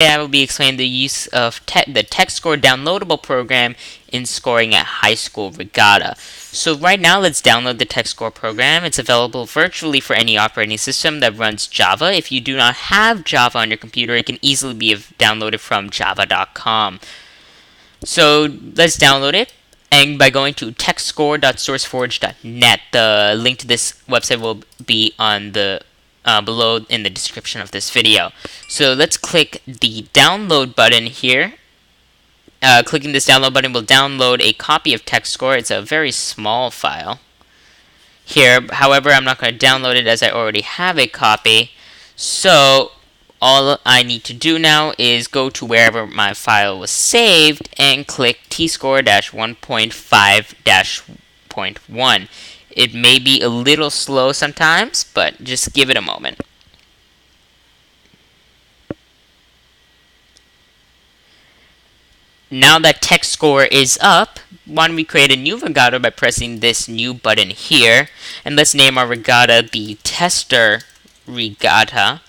Today I will be explaining the use of the TechScore downloadable program in scoring a high school regatta. So right now, let's download the TechScore program. It's available virtually for any operating system that runs Java. If you do not have Java on your computer, it can easily be downloaded from java.com. So let's download it. And by going to techscore.sourceforge.net, the link to this website will be on the below in the description of this video. So let's click the download button here. Clicking this download button will download a copy of TechScore. It's a very small file. Here, however, I'm not going to download it as I already have a copy. So all I need to do now is go to wherever my file was saved and click tscore-1.5-.1. It may be a little slow sometimes, but just give it a moment. Now that TechScore is up, why don't we create a new regatta by pressing this new button here. And let's name our regatta the Tester Regatta.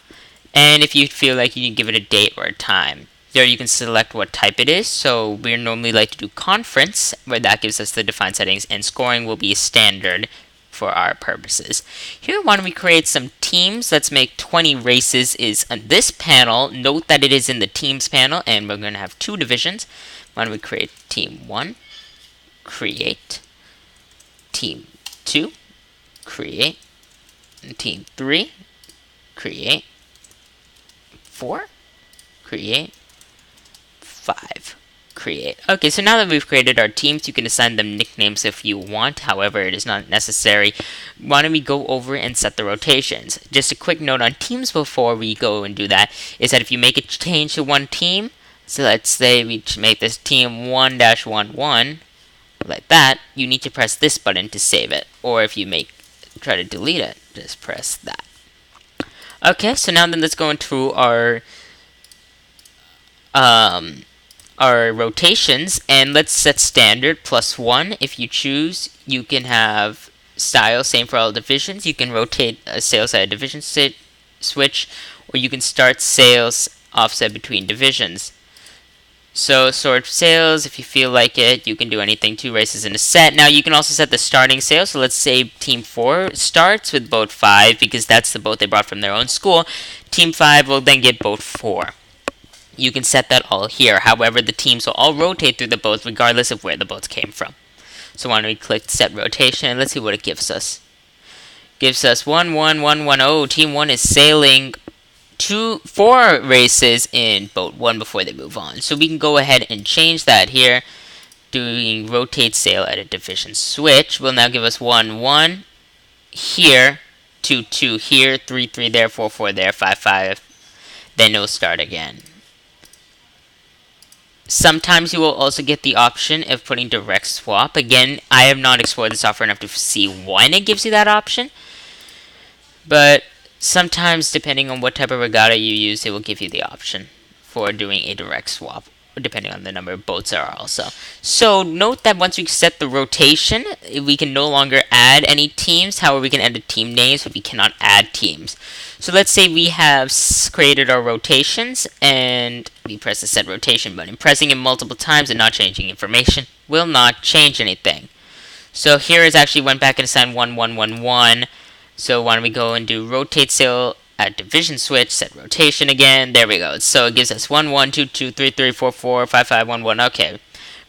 And if you feel like you can give it a date or a time. There you can select what type it is. So we normally like to do conference, where that gives us the defined settings, and scoring will be standard for our purposes. Here, why don't we create some teams? Let's make 20 races is on this panel. Note that it is in the teams panel, and we're going to have two divisions. Why don't we create team 1, create, team 2, create, and team 3, create, 4, create, 5, create. Okay, so now that we've created our teams, you can assign them nicknames if you want. However, it is not necessary. Why don't we go over and set the rotations? Just a quick note on teams before we go and do that is that if you make a change to one team, so let's say we make this team 1-11, like that, you need to press this button to save it. Or if you try to delete it, just press that. Okay, so now then let's go into our rotations, and let's set standard +1. If you choose, you can have style, same for all divisions. You can rotate a sales at a division switch, or you can start sales offset between divisions. So sort sales, if you feel like it, you can do anything, 2 races in a set. Now you can also set the starting sales. So let's say team 4 starts with boat 5 because that's the boat they brought from their own school. Team 5 will then get boat 4. You can set that all here. However, the teams will all rotate through the boats regardless of where the boats came from. So why don't we click set rotation and let's see what it gives us. Gives us 1-1-1-1-0. Team 1 is sailing 4 races in boat 1 before they move on. So we can go ahead and change that here. Doing rotate sail at a division switch will now give us 1-1 here, 2-2 here, 3-3 there, 4-4 there, 5-5. Then it'll start again. Sometimes you will also get the option of putting direct swap. Again, I have not explored the software enough to see when it gives you that option. But sometimes, depending on what type of regatta you use, it will give you the option for doing a direct swap, depending on the number of boats there are also. So note that once we set the rotation, we can no longer add any teams. However, we can add the team names, but we cannot add teams. So let's say we have created our rotations, and we press the set rotation button. Pressing it multiple times and not changing information will not change anything. So here is actually went back and assigned 1-1-1-1. So why don't we go and do rotate sail at division switch, set rotation again. There we go. So it gives us 1-1, 2-2, 3-3, 4-4, 5-5, 1-1. Okay,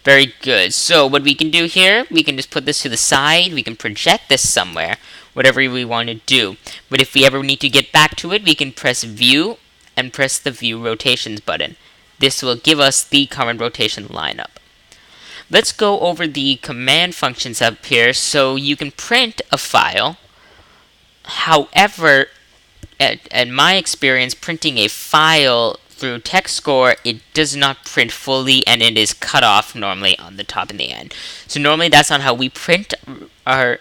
very good. So what we can do here, we can just put this to the side. We can project this somewhere, whatever we want to do. But if we ever need to get back to it, we can press view and press the view rotations button. This will give us the current rotation lineup. Let's go over the command functions up here. So you can print a file. However, at my experience, printing a file through TechScore, it does not print fully, and it is cut off normally on the top and the end. So normally that's not how we print our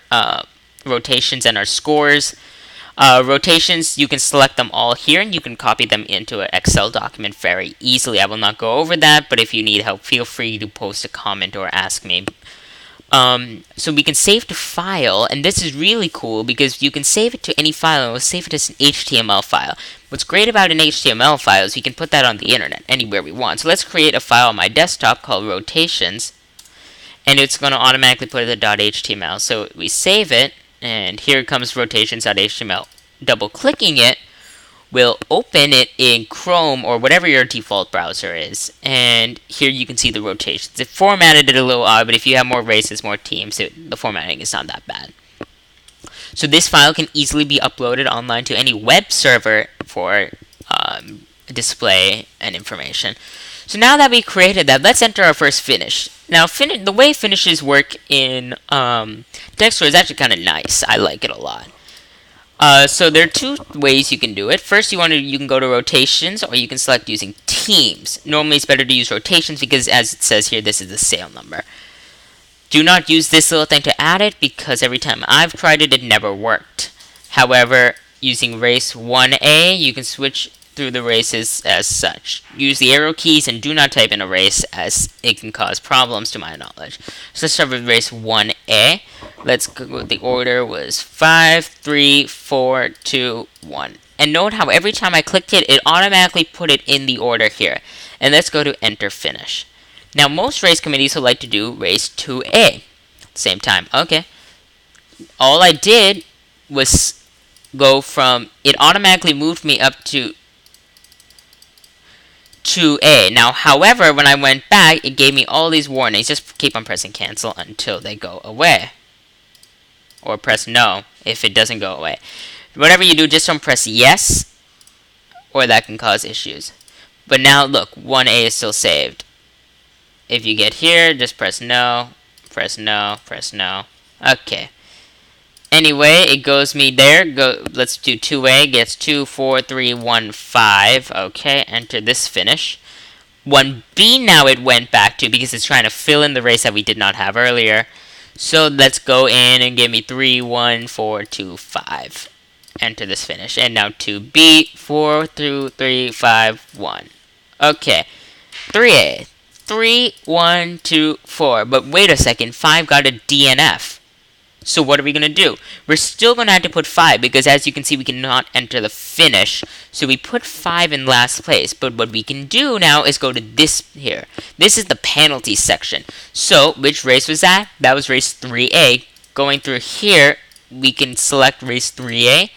rotations and our scores. Rotations, you can select them all here, and you can copy them into an Excel document very easily. I will not go over that, but if you need help, feel free to post a comment or ask me So we can save to file, and this is really cool because you can save it to any file, and we'll save it as an HTML file. What's great about an HTML file is we can put that on the internet anywhere we want. So let's create a file on my desktop called rotations, and it's going to automatically put the .html. So we save it, and here comes rotations.html. Double clicking it will open it in Chrome or whatever your default browser is, and here you can see the rotations. It formatted it a little odd, but if you have more races, more teams, the formatting is not that bad. So this file can easily be uploaded online to any web server for display and information. So now that we created that, let's enter our first finish. Now, the way finishes work in TechScore is actually kind of nice. I like it a lot. So there are two ways you can do it. First, you can go to rotations, or you can select using teams. Normally, it's better to use rotations because, as it says here, this is the sale number. Do not use this little thing to add it because every time I've tried it, it never worked. However, using race 1A, you can switch through the races as such. Use the arrow keys and do not type in a race as it can cause problems to my knowledge. So let's start with race 1A. Let's go, the order was 5, 3, 4, 2, 1. And note how every time I clicked it, it automatically put it in the order here. And let's go to enter finish. Now most race committees would like to do race 2A at the same time. Okay. All I did was go from, it automatically moved me up to 2A. Now, however, when I went back, it gave me all these warnings. Just keep on pressing cancel until they go away. Or press no if it doesn't go away. Whatever you do, just don't press yes, or that can cause issues. But now, look, 1A is still saved. If you get here, just press no, press no, press no. Okay. Anyway, it goes me there. Let's do 2A. Gets 2, 4, 3, 1, 5. Okay, enter this finish. 1B now it went back to because it's trying to fill in the race that we did not have earlier. So let's go in and give me 3, 1, 4, 2, 5. Enter this finish. And now 2B, 4, 2, 3, 5, 1. Okay, 3A. 3, 1, 2, 4. But wait a second, 5 got a DNF. So what are we going to do? We're still going to have to put 5 because as you can see we cannot enter the finish. So we put 5 in last place. But what we can do now is go to this here. This is the penalty section. So which race was that? That was race 3A. Going through here we can select race 3A.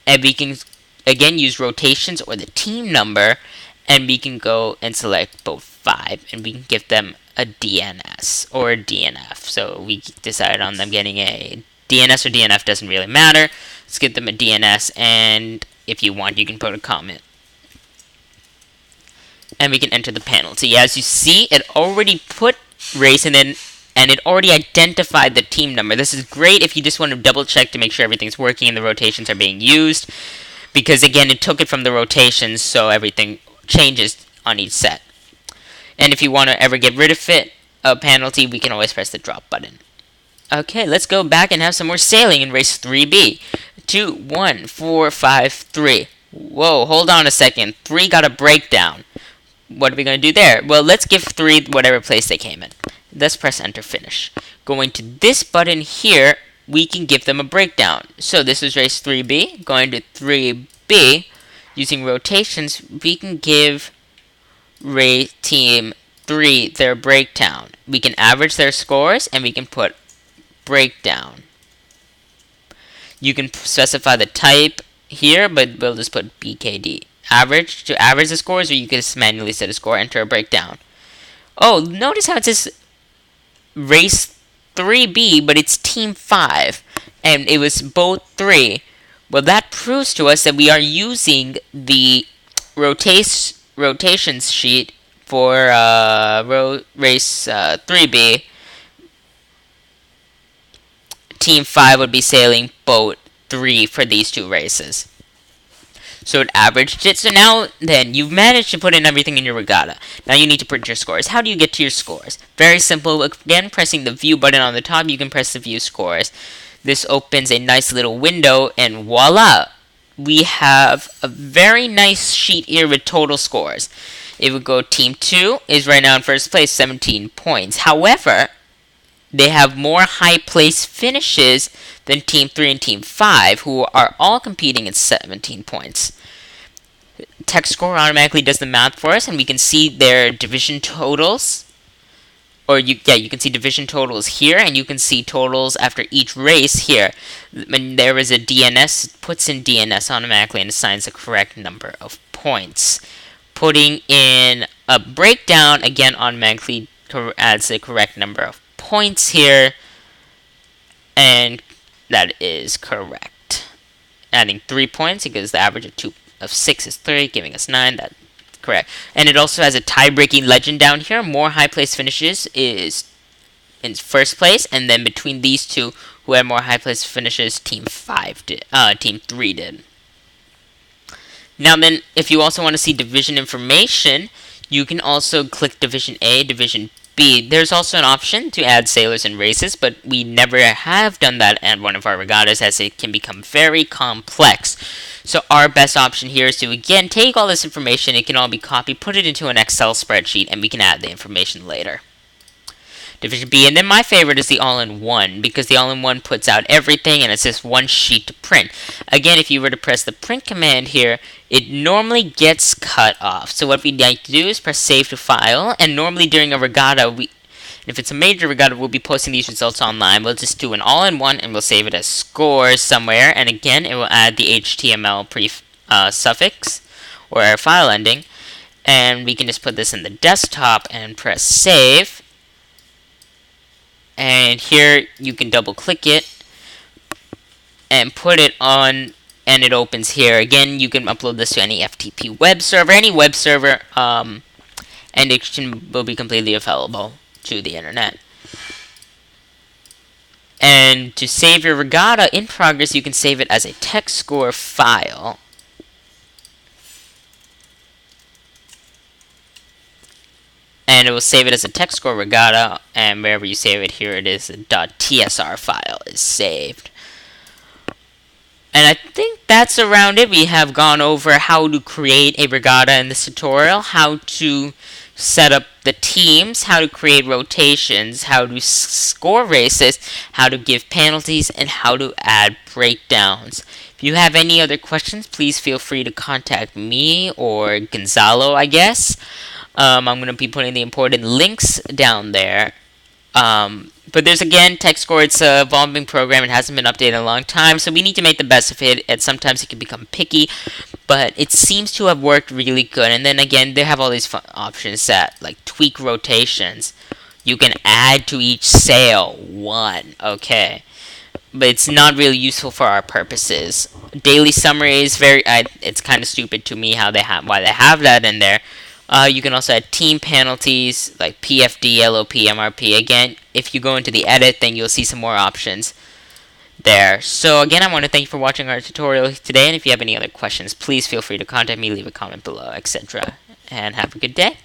And we can again use rotations or the team number. And we can go and select both 5. And we can give them a DNS or a DNF. So we decided on them getting a DNS or DNF, doesn't really matter. Let's give them a DNS, and if you want, you can put a comment. And we can enter the penalty. As you see, it already put race in it, and it already identified the team number. This is great if you just want to double check to make sure everything's working and the rotations are being used. Because again, it took it from the rotations, so everything changes on each set. And if you want to ever get rid of it, a penalty, we can always press the drop button. Okay, let's go back and have some more sailing in race 3B. 2, 1, 4, 5, 3. Whoa, hold on a second. 3 got a breakdown. What are we going to do there? Well, let's give 3 whatever place they came in. Let's press enter finish. Going to this button here, we can give them a breakdown. So this is race 3B. Going to 3B, using rotations, we can give race team 3 their breakdown. We can average their scores and we can put breakdown. You can specify the type here, but we'll just put BKD. Average to average the scores, or you can just manually set a score, enter a breakdown. Oh, notice how it says race 3B, but it's team 5, and it was both 3. Well, that proves to us that we are using the rotations sheet for race 3B. Team 5 would be sailing boat 3 for these two races. So it averaged it. So now then, you've managed to put in everything in your regatta. Now you need to print your scores. How do you get to your scores? Very simple. Again, pressing the view button on the top, you can press the view scores. This opens a nice little window, and voila! We have a very nice sheet here with total scores. It would go team 2 is right now in first place, 17 points. However, they have more high place finishes than Team 3 and Team 5, who are all competing at 17 points. TechScore automatically does the math for us, and we can see their division totals. You can see division totals here, and you can see totals after each race here. When there is a DNS, it puts in DNS automatically and assigns the correct number of points. Putting in a breakdown, again, automatically adds the correct number of points here, and that is correct. Adding 3 points because the average of 6 is 3, giving us 9. That's correct. And it also has a tie-breaking legend down here. More high place finishes is in first place, and then between these two, who had more high place finishes, Team 3 did. Now then, if you also want to see division information, you can also click Division A, Division B. There's also an option to add sailors and races, but we never have done that at one of our regattas, as it can become very complex. So our best option here is to, again, take all this information, it can all be copied, put it into an Excel spreadsheet, and we can add the information later. Division B, and then my favorite is the all-in-one, because the all-in-one puts out everything and it's just one sheet to print. Again, if you were to press the print command here, it normally gets cut off. So what we like to do is press save to file, and normally during a regatta, if it's a major regatta, we'll be posting these results online. We'll just do an all-in-one and we'll save it as scores somewhere, and again, it will add the HTML suffix or file ending, and we can just put this in the desktop and press save. And here you can double click it and put it on, and it opens here. Again, you can upload this to any FTP web server, and it will be completely available to the internet. And to save your regatta in progress, you can save it as a TechScore file. And it will save it as a TechScore regatta, and wherever you save it, here it is, a .tsr file is saved. And I think that's around it. We have gone over how to create a regatta in this tutorial, how to set up the teams, how to create rotations, how to score races, how to give penalties, and how to add breakdowns. If you have any other questions, please feel free to contact me or Gonzalo, I guess. I'm going to be putting the important links down there. But there's, again, TechScore. It's an evolving program. It hasn't been updated in a long time, so we need to make the best of it. And sometimes it can become picky, but it seems to have worked really good. And then, again, they have all these fun options that, like, tweak rotations. You can add to each sail one, okay? But it's not really useful for our purposes. Daily summary is it's kind of stupid to me why they have that in there. You can also add team penalties like PFD, LOP, MRP. Again, if you go into the edit, then you'll see some more options there. So again, I want to thank you for watching our tutorial today, and if you have any other questions, please feel free to contact me, leave a comment below, etc. And have a good day.